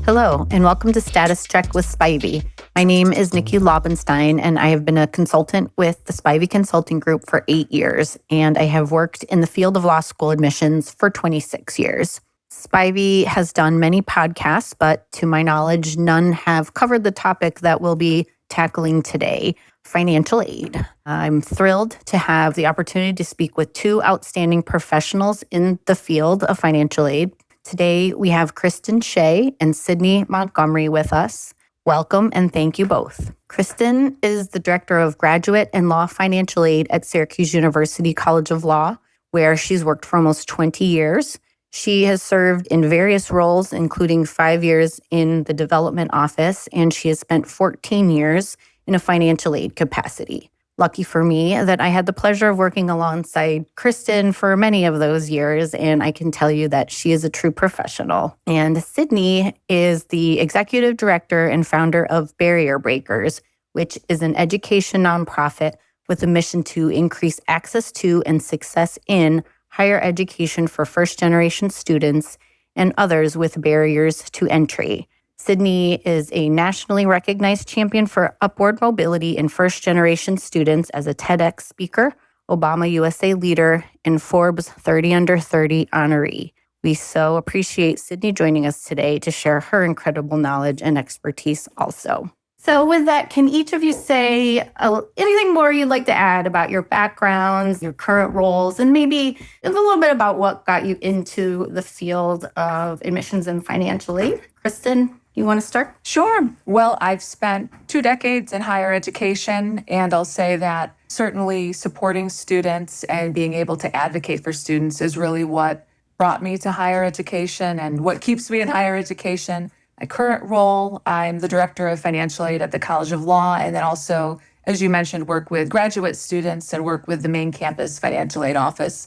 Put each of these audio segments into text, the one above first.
Hello, and welcome to Status Check with Spivey. My name is Nikki Laubenstein, and I have been a consultant with the Spivey Consulting Group for 8 years, and I have worked in the field of law school admissions for 26 years. Spivey has done many podcasts, but to my knowledge, none have covered the topic that we'll be tackling today, financial aid. I'm thrilled to have the opportunity to speak with two outstanding professionals in the field of financial aid. Today, we have Kristin Shea and Sydney Montgomery with us. Welcome and thank you both. Kristen is the Director of Graduate and Law Financial Aid at Syracuse University College of Law, where she's worked for almost 20 years. She has served in various roles, including 5 years in the development office, and she has spent 14 years in a financial aid capacity. Lucky for me that I had the pleasure of working alongside Kristen for many of those years, and I can tell you that she is a true professional. And Sydney is the executive director and founder of Barrier Breakers, which is an education nonprofit with a mission to increase access to and success in higher education for first-generation students and others with barriers to entry. Sydney is a nationally recognized champion for upward mobility in first-generation students as a TEDx speaker, Obama USA leader, and Forbes 30 Under 30 honoree. We so appreciate Sydney joining us today to share her incredible knowledge and expertise also. So with that, can each of you say anything more you'd like to add about your backgrounds, your current roles, and maybe a little bit about what got you into the field of admissions and financial aid? Kristen, you want to start? Sure. Well, I've spent 2 decades in higher education, and I'll say that certainly supporting students and being able to advocate for students is really what brought me to higher education and what keeps me in higher education. My current role, I'm the Director of Financial Aid at the College of Law, and then also, as you mentioned, work with graduate students and work with the main campus financial aid office.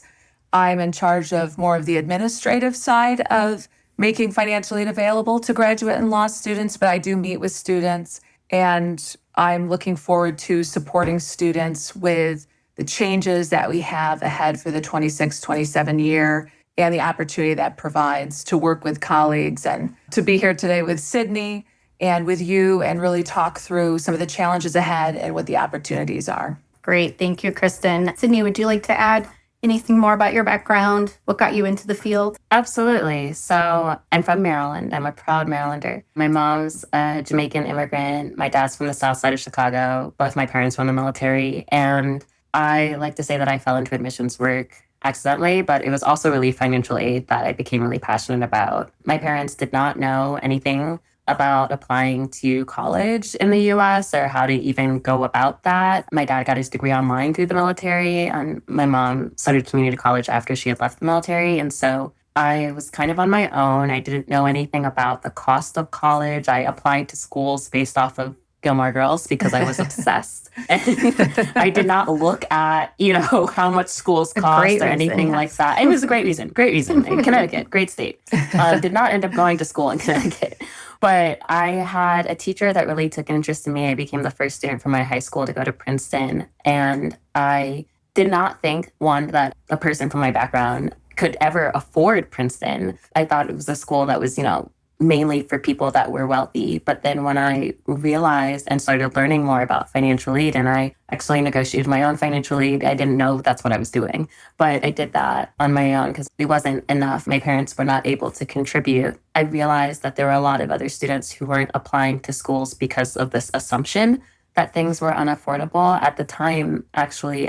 I'm in charge of more of the administrative side of making financial aid available to graduate and law students, but I do meet with students, and I'm looking forward to supporting students with the changes that we have ahead for the 26-27 year and the opportunity that provides to work with colleagues and to be here today with Sydney and with you and really talk through some of the challenges ahead and what the opportunities are. Great. Thank you, Kristen. Sydney, would you like to add anything more about your background? What got you into the field? Absolutely. So I'm from Maryland. I'm a proud Marylander. My mom's a Jamaican immigrant. My dad's from the south side of Chicago. Both my parents were in the military. And I like to say that I fell into admissions work accidentally, but it was also really financial aid that I became really passionate about. My parents did not know anything about applying to college in the US or how to even go about that. My dad got his degree online through the military, and my mom studied community college after she had left the military. And so I was kind of on my own. I didn't know anything about the cost of college. I applied to schools based off of Gilmore Girls because I was obsessed. And I did not look at, how much schools cost or anything like that. It was a great reason. In Connecticut, great state. Did not end up going to school in Connecticut. But I had a teacher that really took an interest in me. I became the first student from my high school to go to Princeton. And I did not think, one, that a person from my background could ever afford Princeton. I thought it was a school that was, mainly for people that were wealthy. But then when I realized and started learning more about financial aid, and I actually negotiated my own financial aid, I didn't know that's what I was doing. But I did that on my own because it wasn't enough. My parents were not able to contribute. I realized that there were a lot of other students who weren't applying to schools because of this assumption that things were unaffordable. At the time, actually,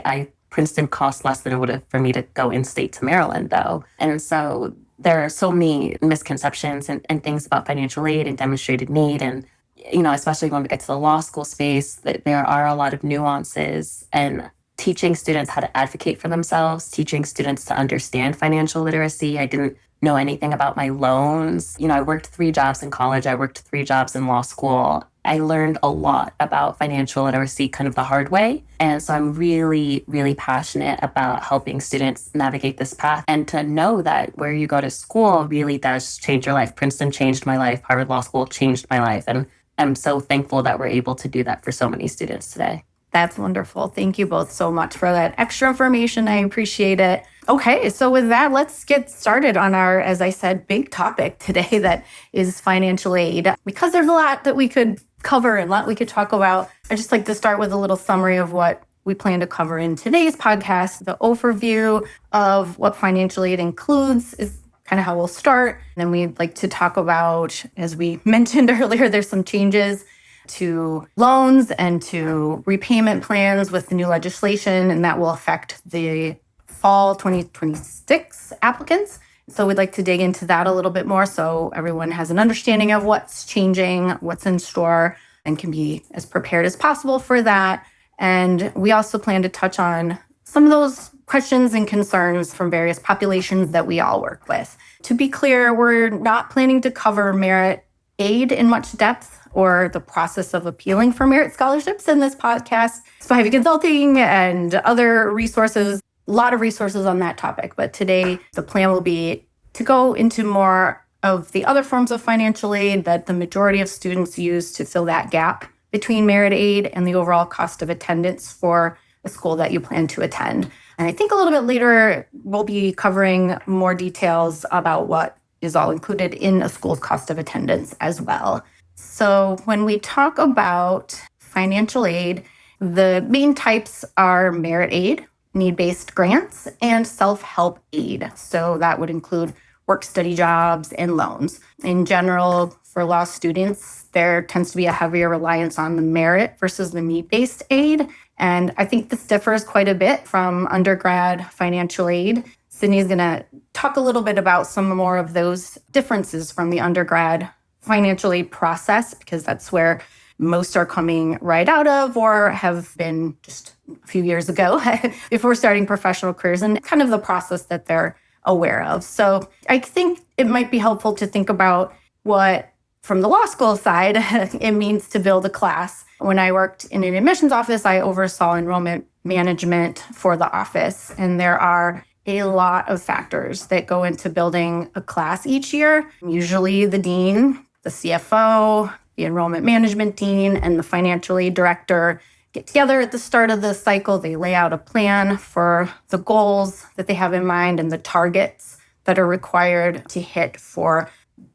Princeton cost less than it would have for me to go in-state to Maryland, though. And so there are so many misconceptions and things about financial aid and demonstrated need. And, especially when we get to the law school space, that there are a lot of nuances and teaching students how to advocate for themselves, teaching students to understand financial literacy. I didn't know anything about my loans. I worked 3 jobs in college. I worked 3 jobs in law school. I learned a lot about financial literacy kind of the hard way. And so I'm really, really passionate about helping students navigate this path and to know that where you go to school really does change your life. Princeton changed my life. Harvard Law School changed my life. And I'm so thankful that we're able to do that for so many students today. That's wonderful. Thank you both so much for that extra information. I appreciate it. Okay, so with that, let's get started on our, as I said, big topic today that is financial aid. Because there's a lot that we could cover and a lot we could talk about, I'd just like to start with a little summary of what we plan to cover in today's podcast. The overview of what financial aid includes is kind of how we'll start. And then we'd like to talk about, as we mentioned earlier, there's some changes to loans and to repayment plans with the new legislation, and that will affect the fall 2026 applicants. So we'd like to dig into that a little bit more so everyone has an understanding of what's changing, what's in store, and can be as prepared as possible for that. And we also plan to touch on some of those questions and concerns from various populations that we all work with. To be clear, we're not planning to cover merit aid in much depth or the process of appealing for merit scholarships in this podcast. Spivey Consulting and other resources, a lot of resources on that topic. But today, the plan will be to go into more of the other forms of financial aid that the majority of students use to fill that gap between merit aid and the overall cost of attendance for the school that you plan to attend. And I think a little bit later, we'll be covering more details about what is all included in a school's cost of attendance as well. So when we talk about financial aid, the main types are merit aid, need-based grants, and self-help aid. So that would include work-study jobs and loans. In general, for law students, there tends to be a heavier reliance on the merit versus the need-based aid. And I think this differs quite a bit from undergrad financial aid. Sydney's going to talk a little bit about some more of those differences from the undergrad financial aid process, because that's where most are coming right out of or have been just a few years ago before starting professional careers, and kind of the process that they're aware of. So I think it might be helpful to think about what, from the law school side, it means to build a class. When I worked in an admissions office, I oversaw enrollment management for the office, and there are a lot of factors that go into building a class each year. Usually the dean, the CFO, the enrollment management dean, and the financial aid director get together at the start of the cycle. They lay out a plan for the goals that they have in mind and the targets that are required to hit for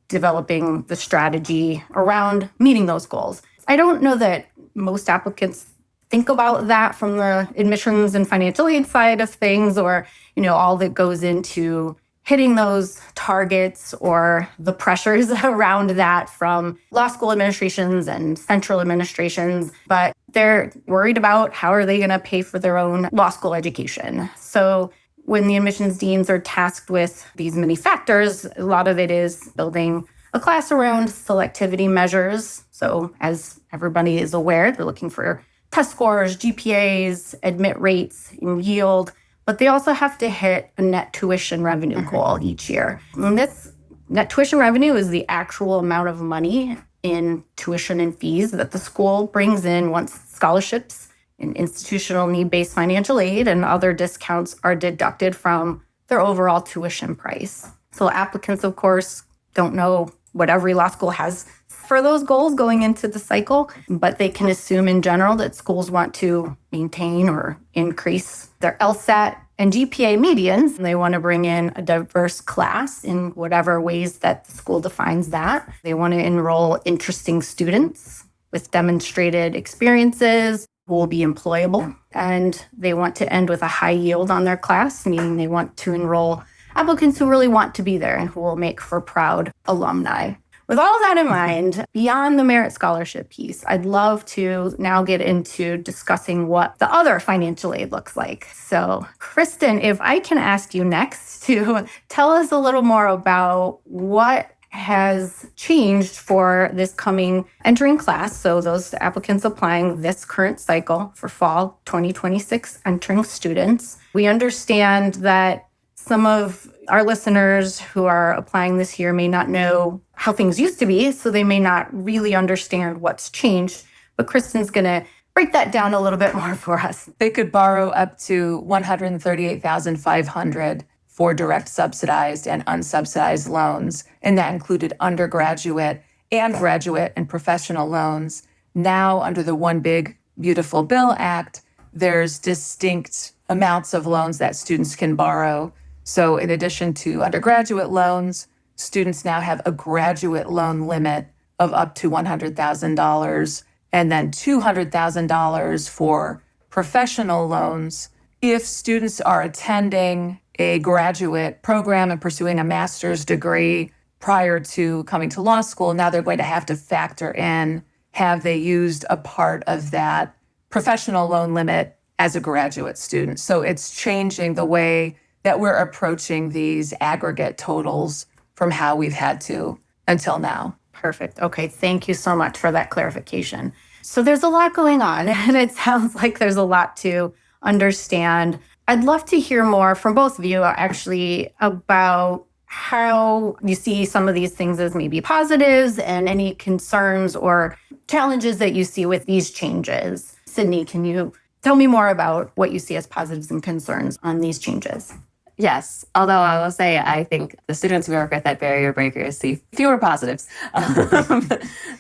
developing the strategy around meeting those goals. I don't know that most applicants think about that from the admissions and financial aid side of things, or, all that goes into hitting those targets or the pressures around that from law school administrations and central administrations. But they're worried about how are they going to pay for their own law school education. So when the admissions deans are tasked with these many factors, a lot of it is building a class around selectivity measures. So as everybody is aware, they're looking for test scores, GPAs, admit rates, and yield. But they also have to hit a net tuition revenue goal each year. And this net tuition revenue is the actual amount of money in tuition and fees that the school brings in once scholarships and institutional need-based financial aid and other discounts are deducted from their overall tuition price. So applicants, of course, don't know what every law school has for those goals going into the cycle, but they can assume in general that schools want to maintain or increase their LSAT and GPA medians. They want to bring in a diverse class in whatever ways that the school defines that. They want to enroll interesting students with demonstrated experiences who will be employable. And they want to end with a high yield on their class, meaning they want to enroll applicants who really want to be there and who will make for proud alumni. With all of that in mind, beyond the merit scholarship piece, I'd love to now get into discussing what the other financial aid looks like. So, Kristen, if I can ask you next to tell us a little more about what has changed for this coming entering class. So those applicants applying this current cycle for fall 2026 entering students. We understand that some of our listeners who are applying this year may not know how things used to be, so they may not really understand what's changed. But Kristen's going to break that down a little bit more for us. They could borrow up to $138,500 for direct subsidized and unsubsidized loans, and that included undergraduate and graduate and professional loans. Now, under the One Big beautiful bill act, there's distinct amounts of loans that students can borrow. So in addition to undergraduate loans, students now have a graduate loan limit of up to $100,000 and then $200,000 for professional loans. If students are attending a graduate program and pursuing a master's degree prior to coming to law school, now they're going to have to factor in, have they used a part of that professional loan limit as a graduate student? So it's changing the way that we're approaching these aggregate totals from how we've had to until now. Perfect. Okay. Thank you so much for that clarification. So there's a lot going on, and it sounds like there's a lot to understand. I'd love to hear more from both of you actually about how you see some of these things as maybe positives and any concerns or challenges that you see with these changes. Sydney, can you tell me more about what you see as positives and concerns on these changes? Yes, although I will say I think the students we work with at Barrier Breakers see fewer positives.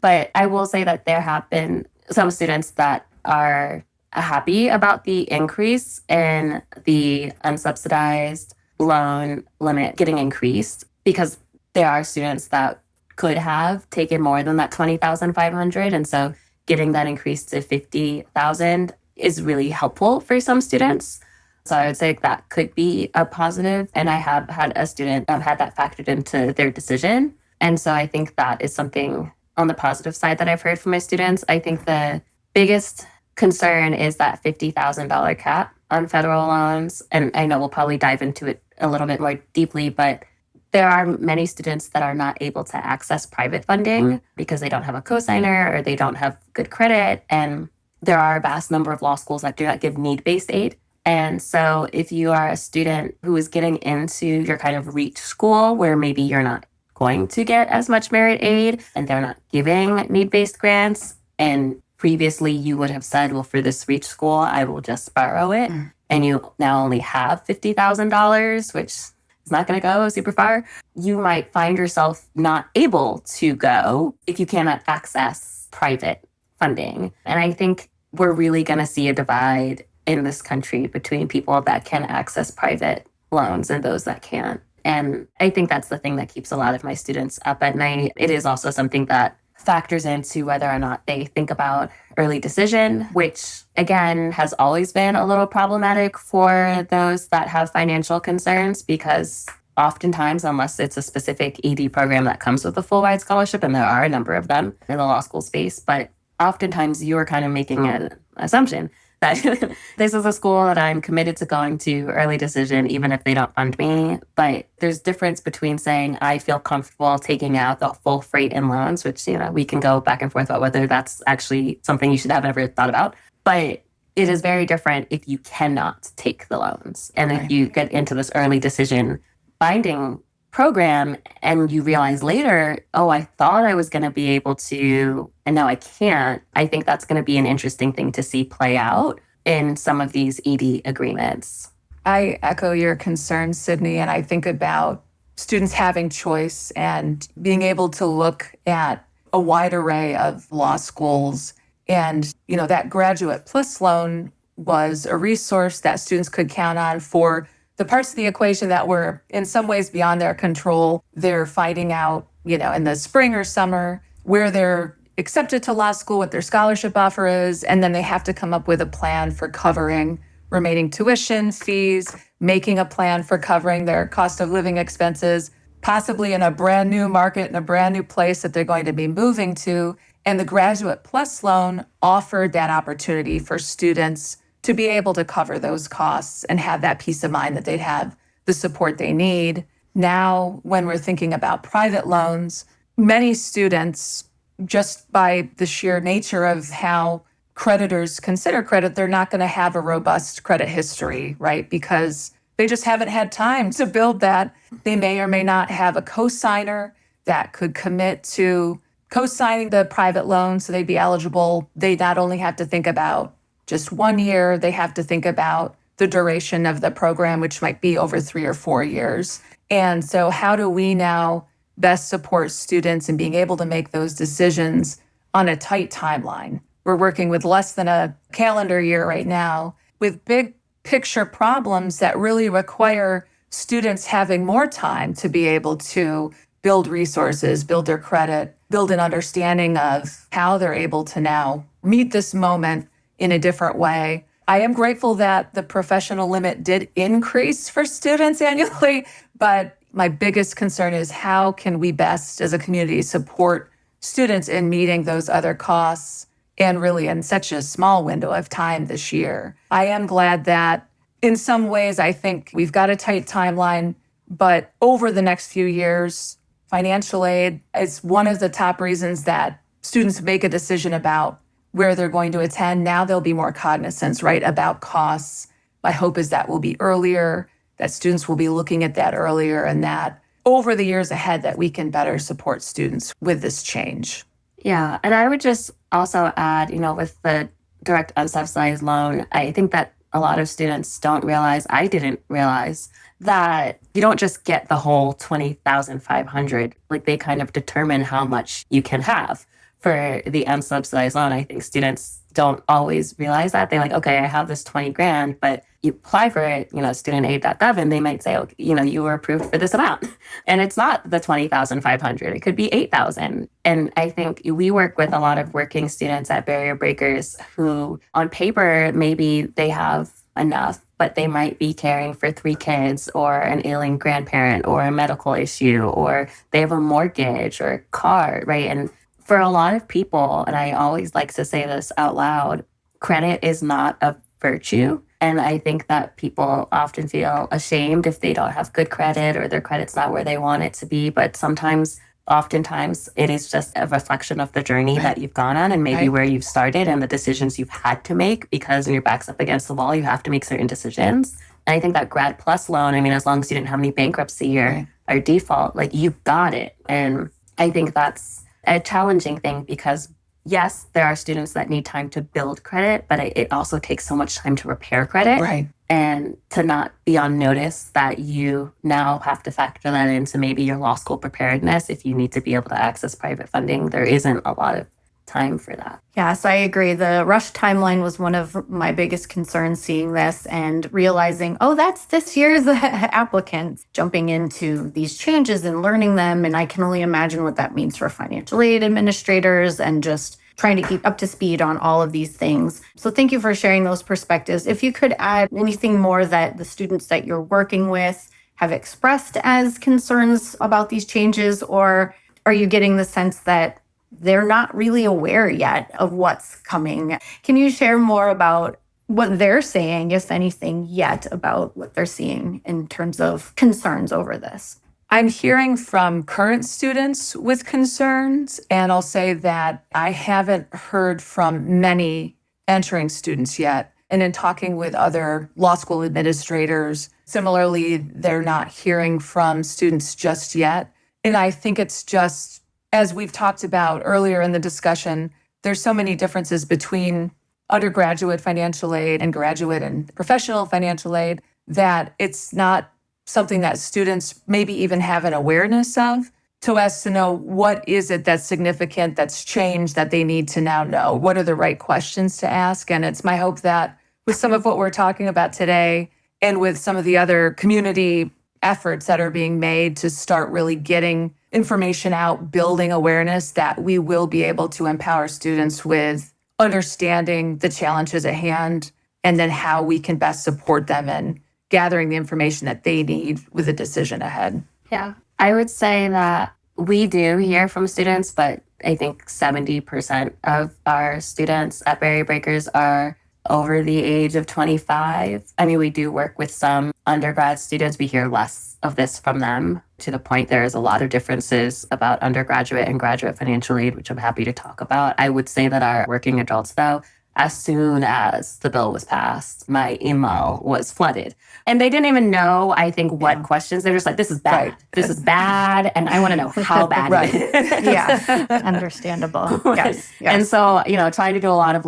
But I will say that there have been some students that are happy about the increase in the unsubsidized loan limit getting increased, because there are students that could have taken more than that $20,500, and so getting that increase to $50,000 is really helpful for some students. So I would say that could be a positive, and I have had a student had that factored into their decision, and so I think that is something on the positive side that I've heard from my students. I think the biggest concern is that $50,000 cap on federal loans. And I know we'll probably dive into it a little bit more deeply, but there are many students that are not able to access private funding because they don't have a cosigner or they don't have good credit. And there are a vast number of law schools that do not give need-based aid. And so if you are a student who is getting into your kind of reach school where maybe you're not going to get as much merit aid and they're not giving need-based grants, and previously you would have said, well, for this reach school, I will just borrow it. And you now only have $50,000, which is not going to go super far. You might find yourself not able to go if you cannot access private funding. And I think we're really going to see a divide in this country between people that can access private loans and those that can't. And I think that's the thing that keeps a lot of my students up at night. It is also something that factors into whether or not they think about early decision, which again has always been a little problematic for those that have financial concerns, because oftentimes, unless it's a specific ED program that comes with a full ride scholarship, and there are a number of them in the law school space, but oftentimes you're kind of making an assumption that this is a school that I'm committed to going to early decision, even if they don't fund me. But there's difference between saying, I feel comfortable taking out the full freight in loans, which, we can go back and forth about whether that's actually something you should have ever thought about. But it is very different if you cannot take the loans. And if you get into this early decision binding program and you realize later, oh, I thought I was going to be able to, and now I can't. I think that's going to be an interesting thing to see play out in some of these ED agreements. I echo your concerns, Sydney, and I think about students having choice and being able to look at a wide array of law schools. And, that Graduate Plus loan was a resource that students could count on for the parts of the equation that were in some ways beyond their control. They're finding out, in the spring or summer where they're accepted to law school, what their scholarship offer is, and then they have to come up with a plan for covering remaining tuition, fees, making a plan for covering their cost of living expenses, possibly in a brand new market, in a brand new place that they're going to be moving to. And the Graduate Plus loan offered that opportunity for students to be able to cover those costs and have that peace of mind that they'd have the support they need. Now, when we're thinking about private loans, many students, just by the sheer nature of how creditors consider credit, they're not going to have a robust credit history, right? Because they just haven't had time to build that. They may or may not have a cosigner that could commit to co-signing the private loan so they'd be eligible. They not only have to think about just 1 year, they have to think about the duration of the program, which might be over 3 or 4 years. And so how do we now best support students in being able to make those decisions on a tight timeline? we're working with less than a calendar year right now with big picture problems that really require students having more time to be able to build resources, build their credit, build an understanding of how they're able to now meet this moment in a different way. I am grateful that the professional limit did increase for students annually, but my biggest concern is how can we best as a community support students in meeting those other costs, and really in such a small window of time this year. I am glad that in some ways I think we've got a tight timeline, but over the next few years, financial aid is one of the top reasons that students make a decision about where they're going to attend. Now they'll be more cognizant, right, about costs. My hope is that will be earlier, that students will be looking at that earlier, and that over the years ahead that we can better support students with this change. Yeah, and I would just also add, with the direct unsubsidized loan, I think that a lot of students don't realize, I didn't realize, that you don't just get the whole $20,500. Like, they kind of determine how much you can have for the unsubsidized loan. I think students don't always realize that. They're like, okay, I have this 20 grand, but you apply for it, studentaid.gov, and they might say, okay, you were approved for this amount. And it's not the 20,500. It could be 8,000. And I think we work with a lot of working students at Barrier Breakers who on paper, maybe they have enough, but they might be caring for 3 kids or an ailing grandparent or a medical issue, or they have a mortgage or a car, right? And for a lot of people, and I always like to say this out loud, credit is not a virtue. And I think that people often feel ashamed if they don't have good credit or their credit's not where they want it to be. But oftentimes, it is just a reflection of the journey that you've gone on and maybe where you've started and the decisions you've had to make, because when your back's up against the wall, you have to make certain decisions. And I think that Grad Plus loan, as long as you didn't have any bankruptcy or default, like, you got it. And I think that's a challenging thing because, yes, there are students that need time to build credit, but it also takes so much time to repair credit. Right. And to not be on notice that you now have to factor that into maybe your law school preparedness. If you need to be able to access private funding, there isn't a lot of time for that. Yes, I agree. The rush timeline was one of my biggest concerns seeing this and realizing, that's this year's applicants, jumping into these changes and learning them. And I can only imagine what that means for financial aid administrators and just trying to keep up to speed on all of these things. So thank you for sharing those perspectives. If you could add anything more that the students that you're working with have expressed as concerns about these changes, or are you getting the sense that they're not really aware yet of what's coming? Can you share more about what they're saying, if anything, yet about what they're seeing in terms of concerns over this? I'm hearing from current students with concerns, and I'll say that I haven't heard from many entering students yet. And in talking with other law school administrators, similarly, they're not hearing from students just yet. And I think it's just, as we've talked about earlier in the discussion, there's so many differences between undergraduate financial aid and graduate and professional financial aid that it's not something that students maybe even have an awareness of, to us to know what is it that's significant, that's changed, that they need to now know. What are the right questions to ask? And it's my hope that with some of what we're talking about today and with some of the other community efforts that are being made to start really getting information out, building awareness, that we will be able to empower students with understanding the challenges at hand and then how we can best support them in gathering the information that they need with a decision ahead. Yeah, I would say that we do hear from students, but I think 70% of our students at Barrier Breakers are over the age of 25. We do work with some undergrad students. We hear less of this from them, to the point there is a lot of differences about undergraduate and graduate financial aid, which I'm happy to talk about. I would say that our working adults, though, as soon as the bill was passed, my email was flooded. And they didn't even know, I think, what questions. They're just like, this is bad. Right. This is bad. And I want to know how bad it is. Yeah, understandable. Yes. And so, trying to do a lot of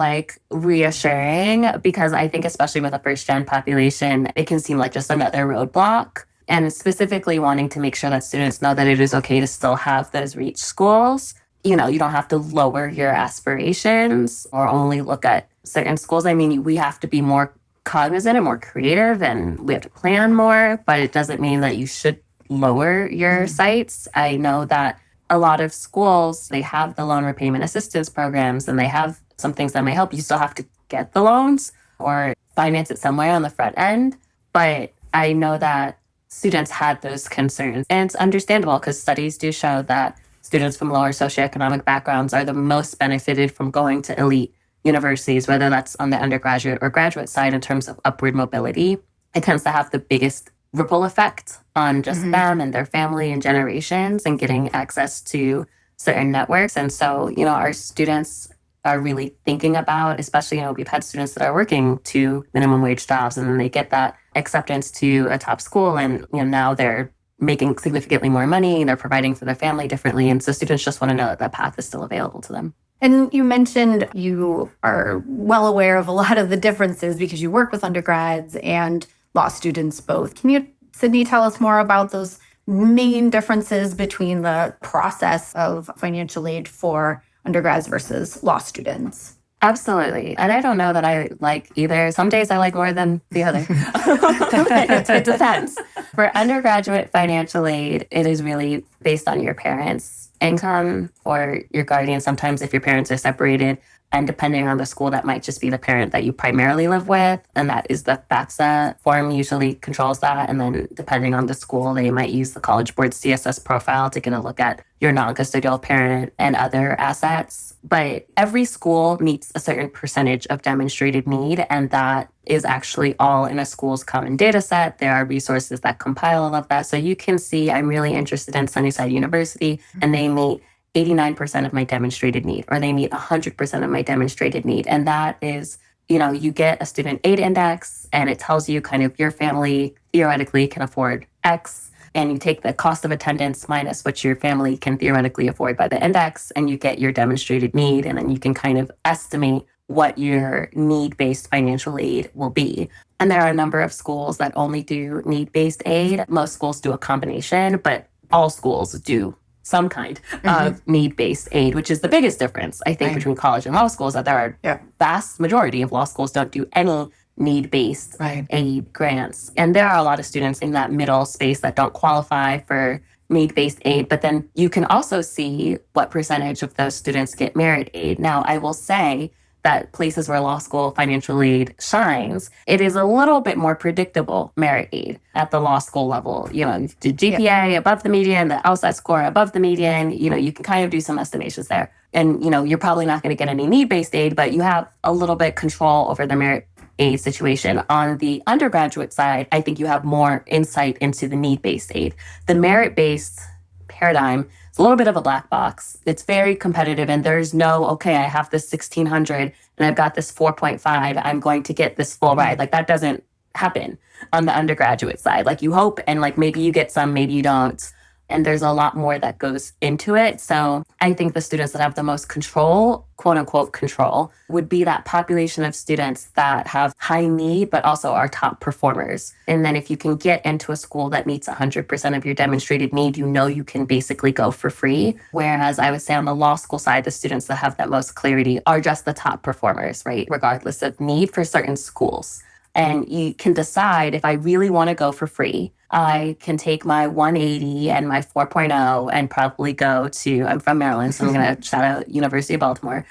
reassuring, because I think especially with a first-gen population, it can seem like just another roadblock. And specifically wanting to make sure that students know that it is okay to still have those reach schools, you don't have to lower your aspirations or only look at certain schools. I mean, we have to be more cognizant and more creative, and we have to plan more, but it doesn't mean that you should lower your sights. I know that a lot of schools, they have the loan repayment assistance programs and they have some things that may help. You still have to get the loans or finance it somewhere on the front end. But I know that students had those concerns, and it's understandable because studies do show that students from lower socioeconomic backgrounds are the most benefited from going to elite universities, whether that's on the undergraduate or graduate side in terms of upward mobility. It tends to have the biggest ripple effect on just them and their family and generations and getting access to certain networks. And so, our students are really thinking about, especially, we've had students that are working 2 minimum wage jobs and then they get that acceptance to a top school and, now they're making significantly more money and they're providing for their family differently. And so students just want to know that that path is still available to them. And you mentioned you are well aware of a lot of the differences because you work with undergrads and law students both. Can you, Sydney, tell us more about those main differences between the process of financial aid for undergrads versus law students? Absolutely. And I don't know that I like either. Some days I like more than the other. It depends. For undergraduate financial aid, it is really based on your parents' income or your guardian. Sometimes if your parents are separated, and depending on the school, that might just be the parent that you primarily live with. And that is the FAFSA form usually controls that. And then depending on the school, they might use the College Board CSS profile to get a look at your non-custodial parent and other assets. But every school meets a certain percentage of demonstrated need. And that is actually all in a school's common data set. There are resources that compile all of that. So you can see I'm really interested in Sunnyside University and they meet 89% of my demonstrated need, or they meet 100% of my demonstrated need. And that is, you get a student aid index and it tells you kind of your family theoretically can afford X, and you take the cost of attendance minus what your family can theoretically afford by the index, and you get your demonstrated need, and then you can kind of estimate what your need-based financial aid will be. And there are a number of schools that only do need-based aid. Most schools do a combination, but all schools do some kind of need-based aid, which is the biggest difference, I think, between college and law schools, that there are vast majority of law schools don't do any need-based aid grants. And there are a lot of students in that middle space that don't qualify for need-based aid, but then you can also see what percentage of those students get merit aid. Now, I will say that places where law school financial aid shines, it is a little bit more predictable merit aid at the law school level. The GPA above the median, the LSAT score above the median, you can kind of do some estimations there. And, you're probably not going to get any need-based aid, but you have a little bit control over the merit aid situation. On the undergraduate side, I think you have more insight into the need-based aid. The merit-based paradigm, it's a little bit of a black box. It's very competitive, and there's no, okay, I have this 1,600 and I've got this 4.5. I'm going to get this full ride. Like, that doesn't happen on the undergraduate side. Like, you hope, and like maybe you get some, maybe you don't. And there's a lot more that goes into it. So I think the students that have the most control, quote unquote control, would be that population of students that have high need, but also are top performers. And then if you can get into a school that meets 100% of your demonstrated need, you can basically go for free. Whereas I would say on the law school side, the students that have that most clarity are just the top performers, right? Regardless of need for certain schools. And you can decide, if I really want to go for free, I can take my 180 and my 4.0 and probably go to, I'm from Maryland, so I'm going to shout out University of Baltimore.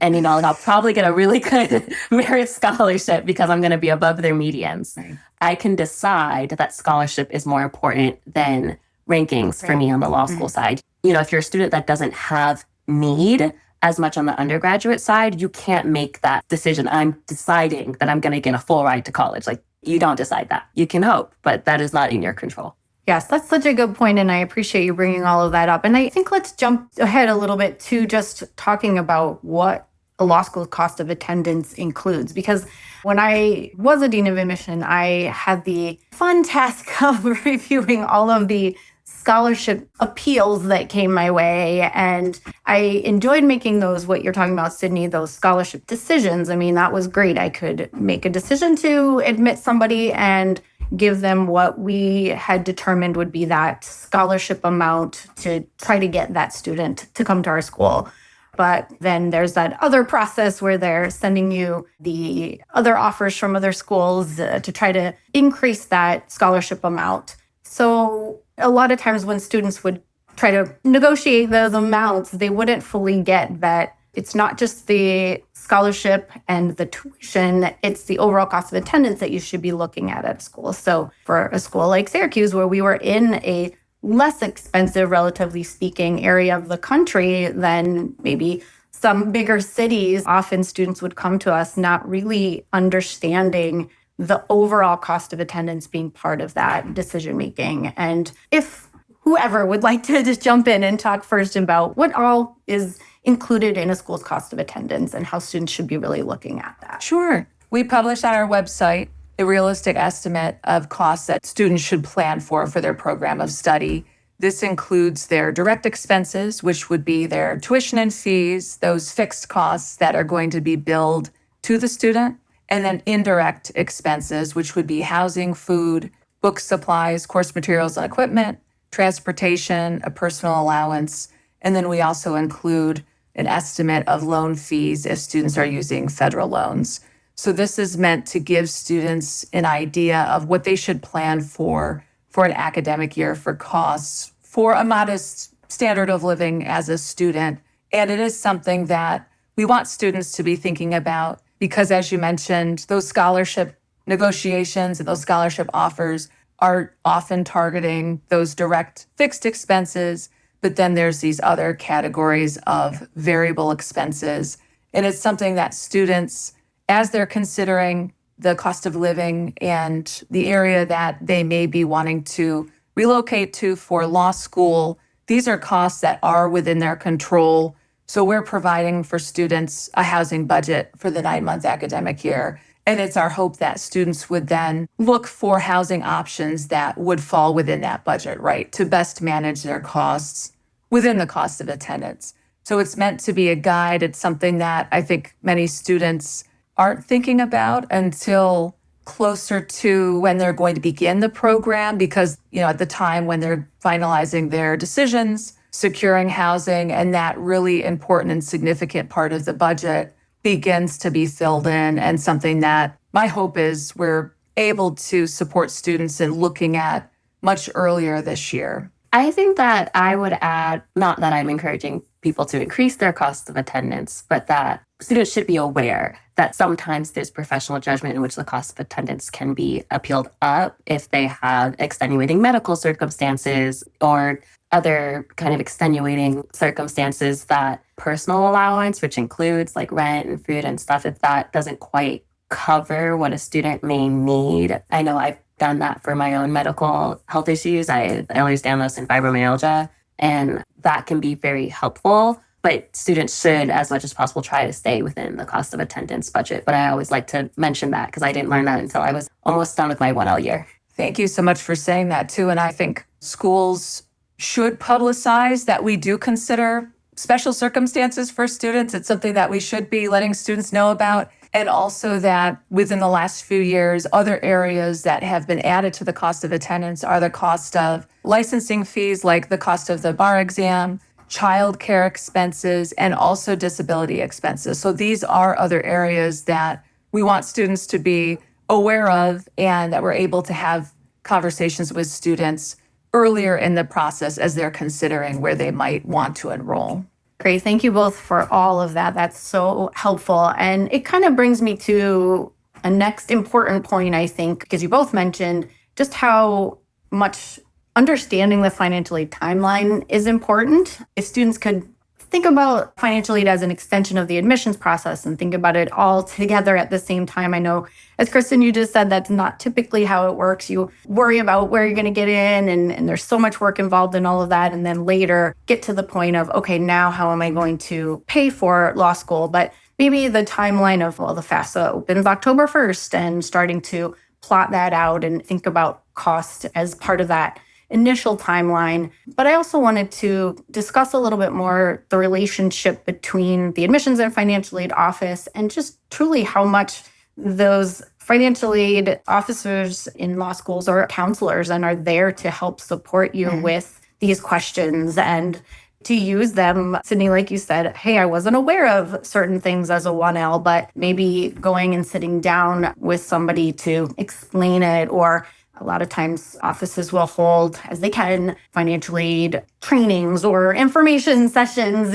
And, I'll probably get a really good merit scholarship because I'm going to be above their medians. Right. I can decide that scholarship is more important than rankings for me on the law school side. If you're a student that doesn't have need as much on the undergraduate side, you can't make that decision. I'm deciding that I'm going to get a full ride to college. Like, you don't decide that. You can hope, but that is not in your control. Yes, that's such a good point, and I appreciate you bringing all of that up. And I think let's jump ahead a little bit to just talking about what a law school cost of attendance includes. Because when I was a dean of admission, I had the fun task of reviewing all of the scholarship appeals that came my way. And I enjoyed making those, what you're talking about, Sydney, those scholarship decisions. I mean, that was great. I could make a decision to admit somebody and give them what we had determined would be that scholarship amount to try to get that student to come to our school. But then there's that other process where they're sending you the other offers from other schools to try to increase that scholarship amount. So a lot of times when students would try to negotiate those amounts, they wouldn't fully get that it's not just the scholarship and the tuition, it's the overall cost of attendance that you should be looking at school. So for a school like Syracuse, where we were in a less expensive, relatively speaking, area of the country than maybe some bigger cities, often students would come to us not really understanding the overall cost of attendance being part of that decision making. And if whoever would like to just jump in and talk first about what all is included in a school's cost of attendance and how students should be really looking at that. Sure. We publish on our website a realistic estimate of costs that students should plan for their program of study. This includes their direct expenses, which would be their tuition and fees, those fixed costs that are going to be billed to the student, and then indirect expenses, which would be housing, food, book supplies, course materials and equipment, transportation, a personal allowance, and then we also include an estimate of loan fees if students are using federal loans. So this is meant to give students an idea of what they should plan for an academic year for costs for a modest standard of living as a student. And it is something that we want students to be thinking about because, as you mentioned, those scholarship negotiations and those scholarship offers are often targeting those direct fixed expenses. But then there's these other categories of variable expenses. And it's something that students, as they're considering the cost of living and the area that they may be wanting to relocate to for law school, these are costs that are within their control. So we're providing for students a housing budget for the 9-month academic year. And it's our hope that students would then look for housing options that would fall within that budget, right, to best manage their costs within the cost of attendance. So it's meant to be a guide. It's something that I think many students aren't thinking about until closer to when they're going to begin the program, because, at the time when they're finalizing their decisions, securing housing, and that really important and significant part of the budget begins to be filled in, and something that my hope is we're able to support students in looking at much earlier this year. I think that I would add, not that I'm encouraging people to increase their cost of attendance, but that students should be aware that sometimes there's professional judgment in which the cost of attendance can be appealed up if they have extenuating medical circumstances or other kind of extenuating circumstances that personal allowance, which includes like rent and food and stuff, if that doesn't quite cover what a student may need. I know I've done that for my own medical health issues. I understand those in fibromyalgia, and that can be very helpful. But students should, as much as possible, try to stay within the cost of attendance budget. But I always like to mention that because I didn't learn that until I was almost done with my 1L year. Thank you so much for saying that, too. And I think schools should publicize that we do consider special circumstances for students. It's something that we should be letting students know about. And also that within the last few years, other areas that have been added to the cost of attendance are the cost of licensing fees, like the cost of the bar exam, childcare expenses, and also disability expenses. So these are other areas that we want students to be aware of and that we're able to have conversations with students earlier in the process as they're considering where they might want to enroll. Great. Thank you both for all of that. That's so helpful. And it kind of brings me to a next important point, I think, because you both mentioned just how much understanding the financial aid timeline is important. If students could think about financial aid as an extension of the admissions process and think about it all together at the same time. I know, as Kristen, you just said, that's not typically how it works. You worry about where you're going to get in, and there's so much work involved in all of that. And then later get to the point of, okay, now how am I going to pay for law school? But maybe the timeline of, well, the FAFSA opens October 1st and starting to plot that out and think about cost as part of that initial timeline. But I also wanted to discuss a little bit more the relationship between the admissions and financial aid office and just truly how much those financial aid officers in law schools are counselors and are there to help support you with these questions and to use them. Sydney, like you said, hey, I wasn't aware of certain things as a 1L, but maybe going and sitting down with somebody to explain it. Or a lot of times offices will hold, as they can, financial aid trainings or information sessions,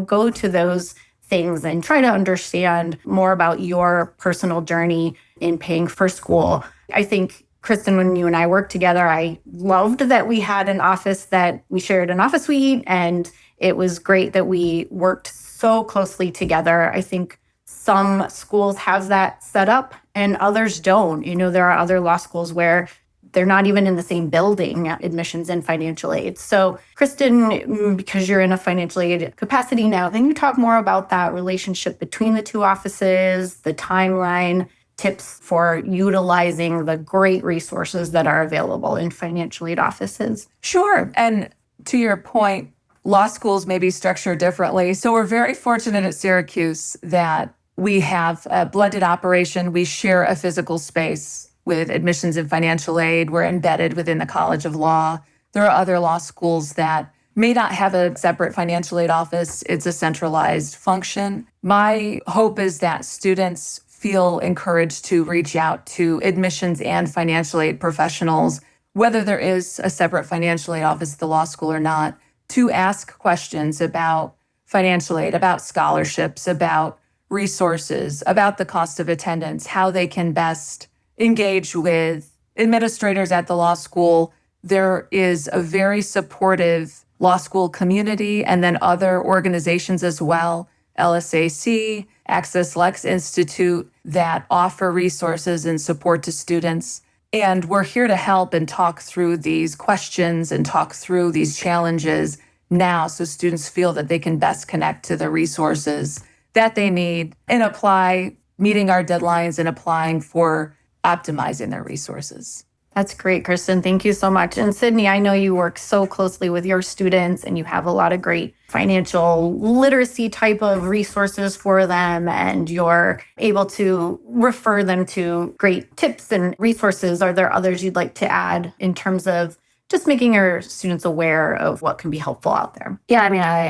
go to those things and try to understand more about your personal journey in paying for school. I think, Kristen, when you and I worked together, I loved that we had an office that we shared an office suite, and it was great that we worked so closely together. I think some schools have that set up and others don't. There are other law schools where they're not even in the same building, admissions and financial aid. So, Kristen, because you're in a financial aid capacity now, can you talk more about that relationship between the two offices, the timeline, tips for utilizing the great resources that are available in financial aid offices? Sure. And to your point, law schools may be structured differently. So we're very fortunate at Syracuse that we have a blended operation. We share a physical space with admissions and financial aid. We're embedded within the College of Law. There are other law schools that may not have a separate financial aid office. It's a centralized function. My hope is that students feel encouraged to reach out to admissions and financial aid professionals, whether there is a separate financial aid office at the law school or not, to ask questions about financial aid, about scholarships, about resources, about the cost of attendance, how they can best engage with administrators at the law school. There is a very supportive law school community and then other organizations as well, LSAC, Access Lex Institute, that offer resources and support to students. And we're here to help and talk through these questions and talk through these challenges now so students feel that they can best connect to the resources that they need and apply, meeting our deadlines and applying for optimizing their resources. That's great, Kristen. Thank you so much. And Sydney, I know you work so closely with your students and you have a lot of great financial literacy type of resources for them, and you're able to refer them to great tips and resources. Are there others you'd like to add in terms of just making your students aware of what can be helpful out there? Yeah,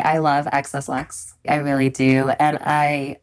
I love Access Lex. I really do. And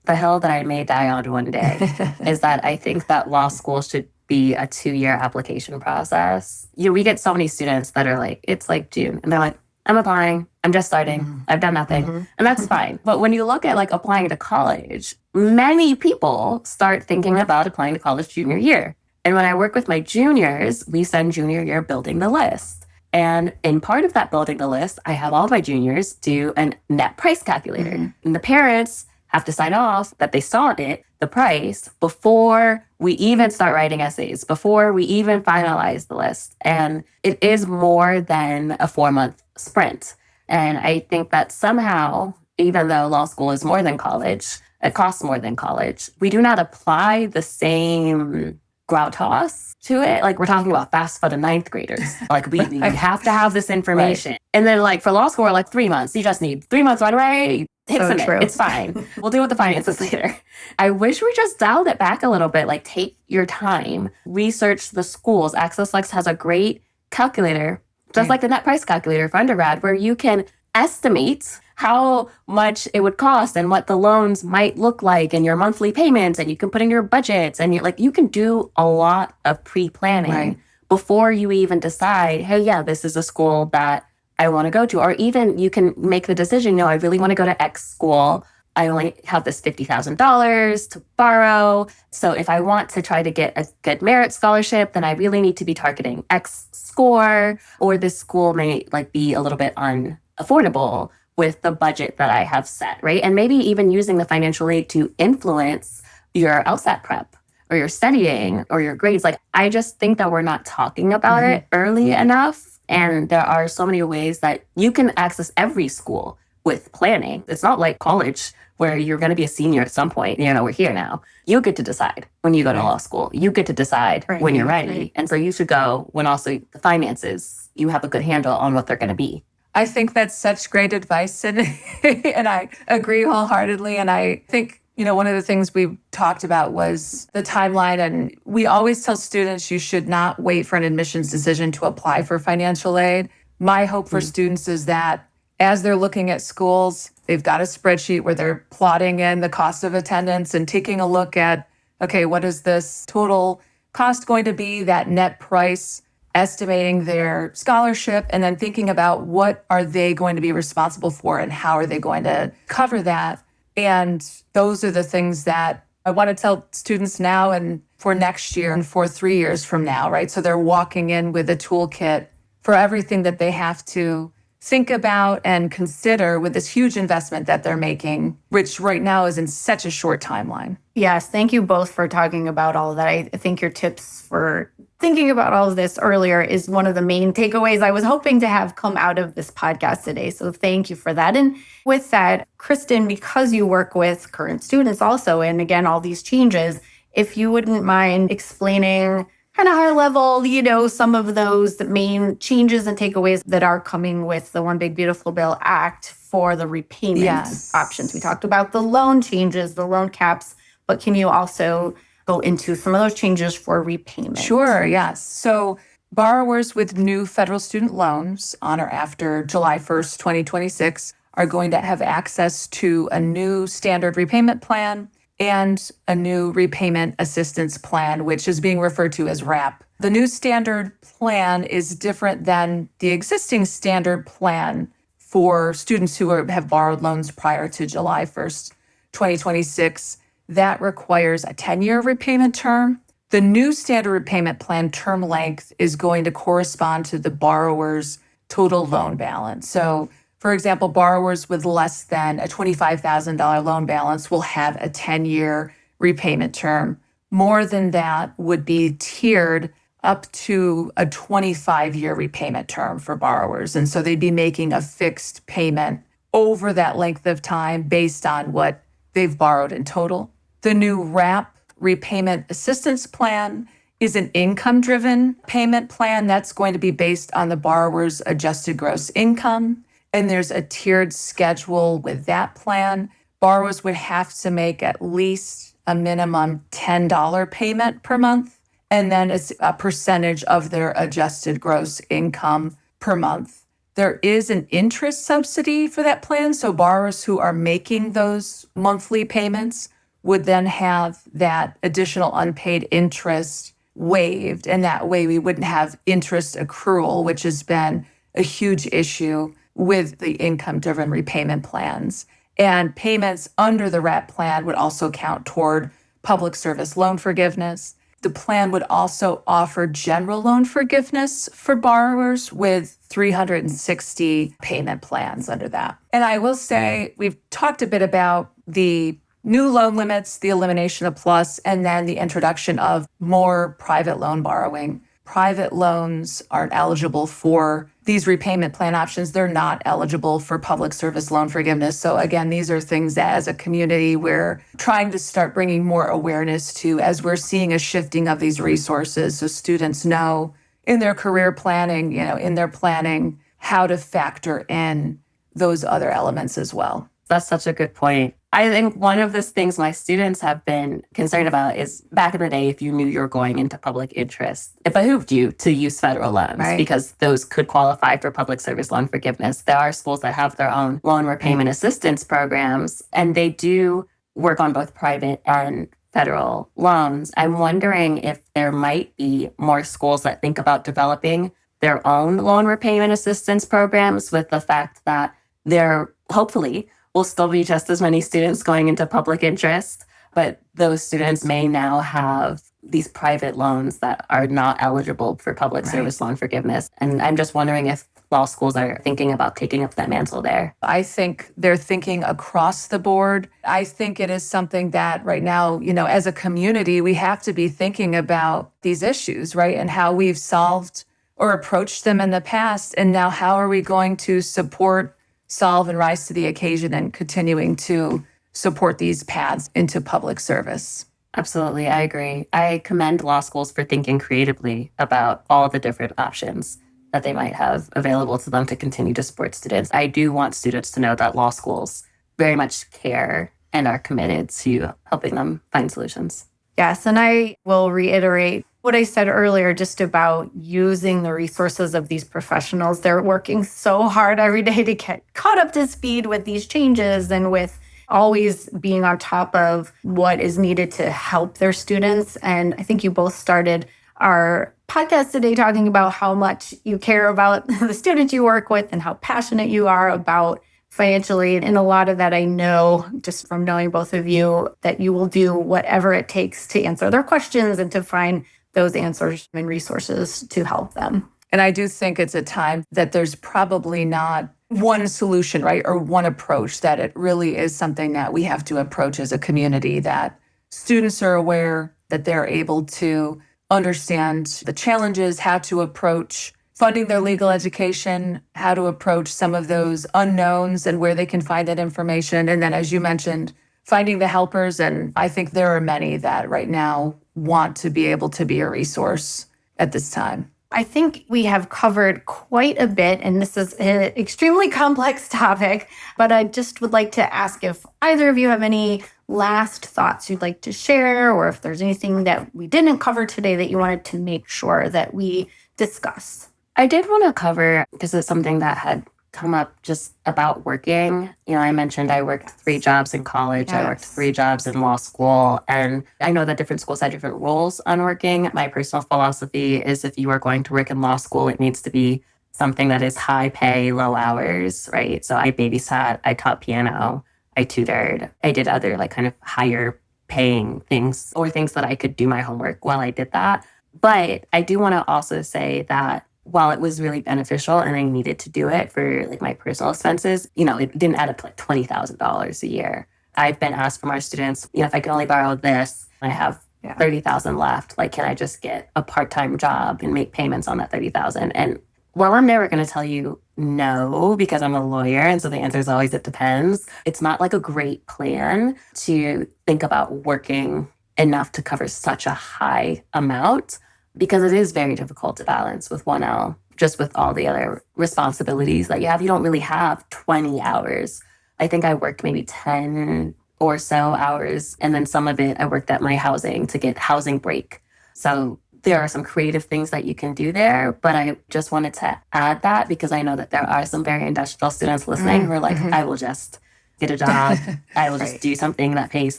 the hill that I may die on one day is that I think that law school should be a 2-year application process. We get so many students that are like, it's like June, and they're like, I'm applying. I'm just starting. I've done nothing. And that's fine. But when you look at like applying to college, many people start thinking about applying to college junior year. And when I work with my juniors, we spend junior year building the list. And in part of that building the list, I have all my juniors do a net price calculator. And the parents have to sign off that they saw it, the price, before we even start writing essays, before we even finalize the list. And it is more than a 4-month sprint. And I think that somehow, even though law school is more than college, it costs more than college, we do not apply the same gravitas to it. Like, we're talking about FAFSA to 9th graders. Like, we have to have this information. Right. And then like for law school, we're like 3 months. You just need 3 months right away. It's fine. We'll deal with the finances later. I wish we just dialed it back a little bit. Like, take your time, research the schools. Access Lex has a great calculator, just like the net price calculator for undergrad, where you can estimate how much it would cost and what the loans might look like and your monthly payments, and you can put in your budgets, and you can do a lot of pre-planning before you even decide, hey, yeah, this is a school that I want to go to. Or even you can make the decision, I really want to go to X school. I only have this $50,000 to borrow. So if I want to try to get a good merit scholarship, then I really need to be targeting X score, or this school may be a little bit unaffordable with the budget that I have set, right? And maybe even using the financial aid to influence your LSAT prep or your studying or your grades. I just think that we're not talking about it early enough. And there are so many ways that you can access every school with planning. It's not like college where you're going to be a senior at some point. We're here now. You get to decide when you go to law school. You get to decide when you're ready. And so you should go when also the finances, you have a good handle on what they're going to be. I think that's such great advice, Sydney. And I agree wholeheartedly. And I think One of the things we talked about was the timeline. And we always tell students you should not wait for an admissions decision to apply for financial aid. My hope for students is that as they're looking at schools, they've got a spreadsheet where they're plotting in the cost of attendance and taking a look at, okay, what is this total cost going to be, that net price, estimating their scholarship, and then thinking about what are they going to be responsible for and how are they going to cover that. And those are the things that I want to tell students now and for next year and for 3 years from now, right? So they're walking in with a toolkit for everything that they have to think about and consider with this huge investment that they're making, which right now is in such a short timeline. Yes, thank you both for talking about all of that. I think your tips for thinking about all of this earlier is one of the main takeaways I was hoping to have come out of this podcast today. So thank you for that. And with that, Kristen, because you work with current students also, and again, all these changes, if you wouldn't mind explaining kind of high level, some of those main changes and takeaways that are coming with the One Big Beautiful Bill Act for the repayment options. We talked about the loan changes, the loan caps, but can you also go into some of those changes for repayment? Sure, yes. So borrowers with new federal student loans on or after July 1st, 2026 are going to have access to a new standard repayment plan and a new repayment assistance plan, which is being referred to as RAP. The new standard plan is different than the existing standard plan for students who have borrowed loans prior to July 1st, 2026. That requires a 10-year repayment term. The new standard repayment plan term length is going to correspond to the borrower's total loan balance. So, for example, borrowers with less than a $25,000 loan balance will have a 10-year repayment term. More than that would be tiered up to a 25-year repayment term for borrowers. And so they'd be making a fixed payment over that length of time based on what they've borrowed in total. The new RAP, repayment assistance plan, is an income-driven payment plan that's going to be based on the borrower's adjusted gross income. And there's a tiered schedule with that plan. Borrowers would have to make at least a minimum $10 payment per month, and then it's a percentage of their adjusted gross income per month. There is an interest subsidy for that plan, so borrowers who are making those monthly payments would then have that additional unpaid interest waived, and that way we wouldn't have interest accrual, which has been a huge issue with the income-driven repayment plans. And payments under the RAP plan would also count toward public service loan forgiveness. The plan would also offer general loan forgiveness for borrowers with 360 payment plans under that. And I will say, we've talked a bit about the new loan limits, the elimination of PLUS, and then the introduction of more private loan borrowing. Private loans aren't eligible for these repayment plan options. They're not eligible for public service loan forgiveness. So again, these are things that as a community we're trying to start bringing more awareness to as we're seeing a shifting of these resources so students know in their career planning, in their planning, how to factor in those other elements as well. That's such a good point. I think one of the things my students have been concerned about is back in the day, if you knew you were going into public interest, it behooved you to use federal loans because those could qualify for public service loan forgiveness. There are schools that have their own loan repayment assistance programs, and they do work on both private and federal loans. I'm wondering if there might be more schools that think about developing their own loan repayment assistance programs, with the fact that there hopefully will still be just as many students going into public interest, but those students may now have these private loans that are not eligible for public service loan forgiveness. And I'm just wondering if law schools are thinking about taking up that mantle there. I think they're thinking across the board. I think it is something that right now, as a community, we have to be thinking about these issues, right? And how we've solved or approached them in the past. And now how are we going to support, solve, and rise to the occasion and continuing to support these paths into public service? Absolutely, I agree. I commend law schools for thinking creatively about all the different options that they might have available to them to continue to support students. I do want students to know that law schools very much care and are committed to helping them find solutions. Yes, and I will reiterate what I said earlier just about using the resources of these professionals. They're working so hard every day to get caught up to speed with these changes and with always being on top of what is needed to help their students. And I think you both started our podcast today talking about how much you care about the students you work with and how passionate you are about financially. And a lot of that I know just from knowing both of you that you will do whatever it takes to answer their questions and to find those answers and resources to help them. And I do think it's a time that there's probably not one solution, right? Or one approach, that it really is something that we have to approach as a community, that students are aware, that they're able to understand the challenges, how to approach funding their legal education, how to approach some of those unknowns and where they can find that information. And then, as you mentioned, finding the helpers. And I think there are many that right now want to be able to be a resource at this time. I think we have covered quite a bit, and this is an extremely complex topic, but I just would like to ask if either of you have any last thoughts you'd like to share, or if there's anything that we didn't cover today that you wanted to make sure that we discuss. I did want to cover, because it's something that had come up just about working. I mentioned I worked 3 jobs in college. Yes. I worked 3 jobs in law school. And I know that different schools have different rules on working. My personal philosophy is if you are going to work in law school, it needs to be something that is high pay, low hours, right? So I babysat, I taught piano, I tutored, I did other kind of higher paying things or things that I could do my homework while I did that. But I do want to also say that while it was really beneficial and I needed to do it for my personal expenses, it didn't add up to $20,000 a year. I've been asked from our students, if I can only borrow this, I have $30,000 left. Can I just get a part-time job and make payments on that $30,000? And while I'm never going to tell you no, because I'm a lawyer, and so the answer is always it depends, it's not a great plan to think about working enough to cover such a high amount, because it is very difficult to balance with 1L, just with all the other responsibilities that you have. You don't really have 20 hours. I think I worked maybe 10 or so hours, and then some of it I worked at my housing to get housing break. So there are some creative things that you can do there, but I just wanted to add that because I know that there are some very industrial students listening who are I will just get a job. I will just do something that pays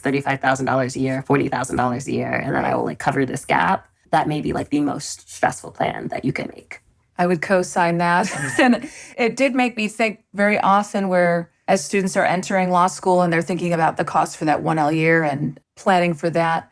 $35,000 a year, $40,000 a year, and then I will cover this gap. That may be the most stressful plan that you can make. I would co-sign that. And it did make me think very often where as students are entering law school and they're thinking about the cost for that 1L year and planning for that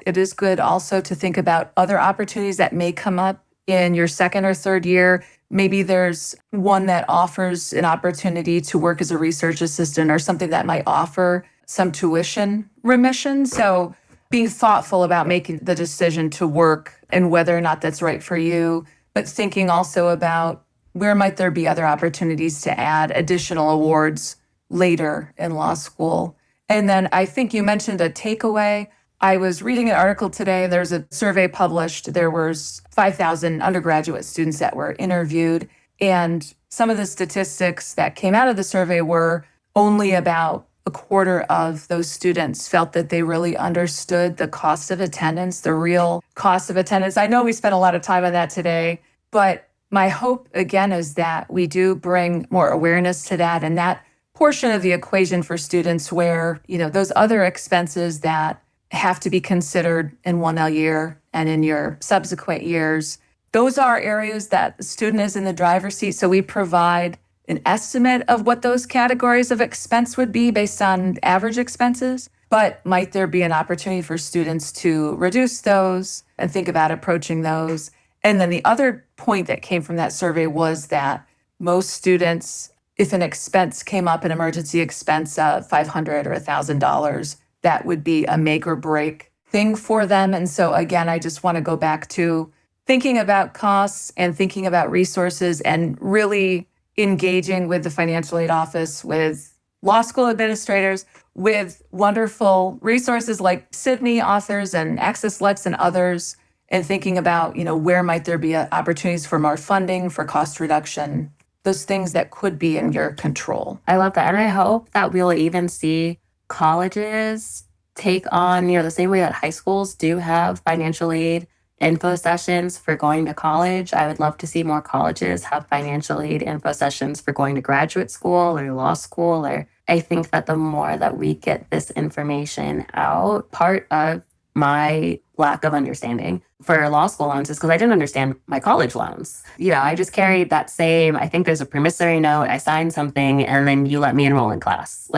it is good also to think about other opportunities that may come up in your second or third year. Maybe there's one that offers an opportunity to work as a research assistant or something that might offer some tuition remission. So being thoughtful about making the decision to work and whether or not that's right for you, but thinking also about where might there be other opportunities to add additional awards later in law school. And then I think you mentioned a takeaway. I was reading an article today. There's a survey published. There was 5,000 undergraduate students that were interviewed. And some of the statistics that came out of the survey were only about a quarter of those students felt that they really understood the cost of attendance, the real cost of attendance. I know we spent a lot of time on that today, but my hope, again, is that we do bring more awareness to that and that portion of the equation for students where, those other expenses that have to be considered in 1L year and in your subsequent years, those are areas that the student is in the driver's seat. So we provide an estimate of what those categories of expense would be based on average expenses, but might there be an opportunity for students to reduce those and think about approaching those? And then the other point that came from that survey was that most students, if an expense came up, an emergency expense of $500 or $1,000, that would be a make or break thing for them. And so again, I just want to go back to thinking about costs and thinking about resources and really engaging with the financial aid office, with law school administrators, with wonderful resources like Sydney authors and Access Lex and others, and thinking about, where might there be opportunities for more funding, for cost reduction, those things that could be in your control. I love that. And I hope that we'll even see colleges take on, the same way that high schools do have financial aid info sessions for going to college. I would love to see more colleges have financial aid info sessions for going to graduate school or law school. Or I think that the more that we get this information out, part of my lack of understanding for law school loans is because I didn't understand my college loans. I just carried that same, I think there's a promissory note, I signed something, and then you let me enroll in class.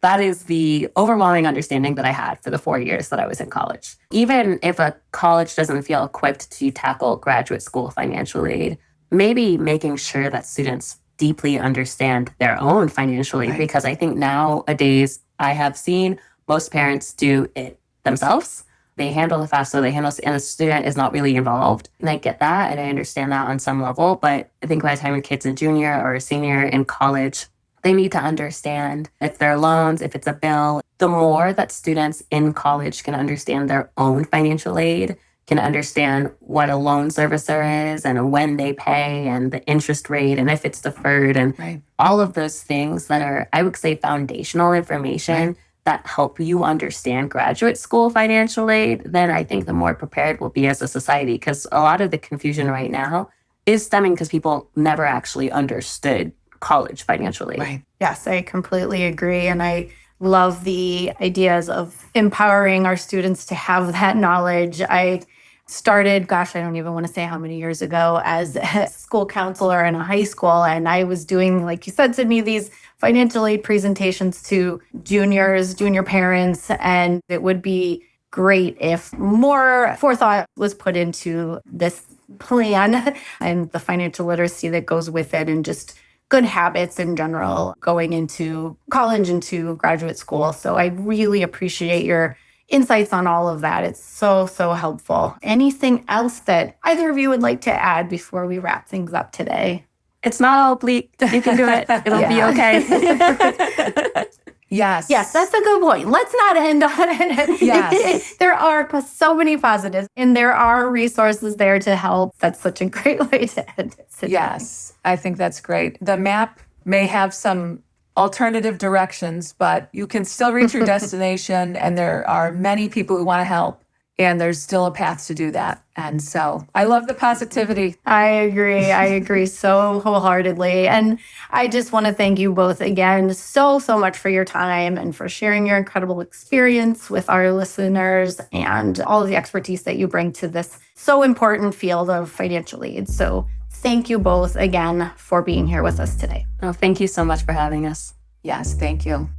That is the overwhelming understanding that I had for the 4 years that I was in college. Even if a college doesn't feel equipped to tackle graduate school financial aid, maybe making sure that students deeply understand their own financial aid, because I think nowadays I have seen most parents do it themselves. They handle the FAFSA, and the student is not really involved. And I get that, and I understand that on some level. But I think by the time your kid's a junior or a senior in college, they need to understand if they're loans, if it's a bill. The more that students in college can understand their own financial aid, can understand what a loan servicer is and when they pay and the interest rate and if it's deferred and all of those things that are, I would say, foundational information that help you understand graduate school financial aid, then I think the more prepared we'll be as a society. Because a lot of the confusion right now is stemming because people never actually understood college financial aid. Right. Yes, I completely agree. And I love the ideas of empowering our students to have that knowledge. I started, I don't even want to say how many years ago, as a school counselor in a high school. And I was doing, like you said, Sydney, these financial aid presentations to juniors, junior parents. And it would be great if more forethought was put into this plan and the financial literacy that goes with it, and just good habits in general going into college, into graduate school. So I really appreciate your insights on all of that. It's so, so helpful. Anything else that either of you would like to add before we wrap things up today? It's not all bleak. You can do it. It'll be okay. Yes. Yes, that's a good point. Let's not end on it. Yes. There are so many positives, and there are resources there to help. That's such a great way to end it. Yes, I think that's great. The map may have some alternative directions, but you can still reach your destination, and there are many people who want to help, and there's still a path to do that. And so I love the positivity. I agree so wholeheartedly. And I just want to thank you both again so much for your time and for sharing your incredible experience with our listeners and all of the expertise that you bring to this so important field of financial aid. So thank you both again for being here with us today. Oh, thank you so much for having us. Yes, thank you.